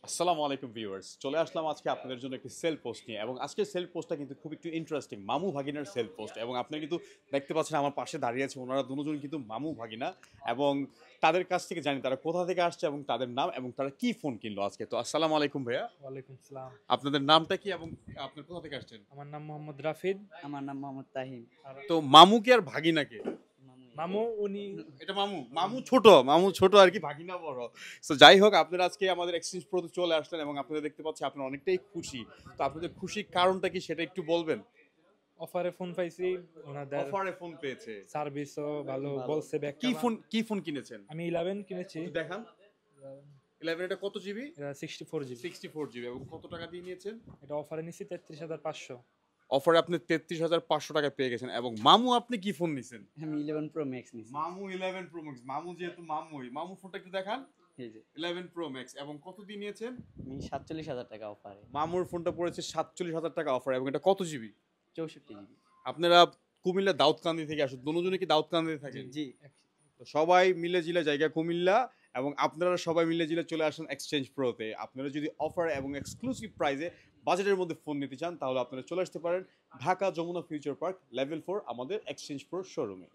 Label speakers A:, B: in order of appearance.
A: আসসালামু আলাইকুম ভিউয়ার্স, চলে আসলাম আজকে আপনাদের জন্য একটি সেল পোস্ট নিয়ে। এবং আজকের সেল পোস্টটা কিন্তু খুব একটু ইন্টারেস্টিং, মামু ভাগিনার সেল পোস্ট। এবং আপনারা কিন্তু দেখতে পাচ্ছেন আমার পাশে দাঁড়িয়ে আছে, ওনারা দুজন কিন্তু মামু ভাগিনা। এবং তাদের কাছ থেকে জানি তারা কোথা থেকে আসছে এবং তাদের নাম এবং তারা কি ফোন কিনলো আজকে। তো আসসালামু আলাইকুম ভাইয়া,
B: ওয়ালাইকুম সালাম।
A: আপনাদের নামটা কি এবং আপনার কোথা থেকে আসছেন?
B: আমার নাম মোহাম্মদ রাফিদ।
C: আমার নাম মোহাম্মদ তাহিম।
B: আর
A: তো মামু কি আর ভাগিনাকে?
B: মামু উনি
A: এটা মামু, মামু ছোট আর কি, ভাগিনা বড়। তো যাই হোক, আপনারা আজকে আমাদের এক্সচেঞ্জ প্রোতে চলে আসলেন এবং আপনারা দেখতে পাচ্ছি আপনারা অনেকটাই খুশি। তো আপনাদের খুশির কারণটা কি সেটা একটু বলবেন?
B: অফারে ফোন পাইছি, ওনাদের
A: অফারে ফোন পেয়েছে।
B: সার্ভিসও ভালো বলছে। ব্যাক
A: কি ফোন কিনেছেন?
B: আমি 11 কিনেছি।
A: একটু দেখান। 11 এটা কত জিবি?
B: এটা 64 জিবি।
A: 64 জিবি। এবং কত টাকা দিয়ে নিয়েছেন?
B: এটা অফারে নিছি 33,500।
A: অফারে আপনি 33,500 টাকা পেয়ে গেছেন। এবং মামু আপনি কি ফোন নিছেন?
C: আমি 11 প্রো ম্যাক্স নিছি।
A: মামু 11 প্রো ম্যাক্স। মামু যেহেতু মামু ফোনটা একটু দেখান।
C: এই যে
A: 11 প্রো ম্যাক্স। এবং কত দিয়ে নিয়েছেন?
C: আমি 47,000 টাকা অফারে।
A: মামুর ফোনটা পড়েছে 47,000 টাকা অফার। এবং এটা কত জিবি?
C: 64 জিবি।
A: আপনারা কুমিল্লা দাউদকান্দি থেকে আসুন, দুজনে কি দাউদকান্দিতে থাকেন?
C: জি।
A: তো সবাই মিলে জিলে জায়গা কুমিল্লা। এবং আপনারা সবাই মিলে জিলে চলে আসেন এক্সচেঞ্জ প্রোতে। আপনারা যদি অফার এবং এক্সক্লুসিভ প্রাইসে বাজেটের মধ্যে ফোন নিতে চান তাহলে আপনারা চলে আসতে পারেন Dhaka Jamuna future park level 4 আমাদের এক্সচেঞ্জ প্রো শোরুমে।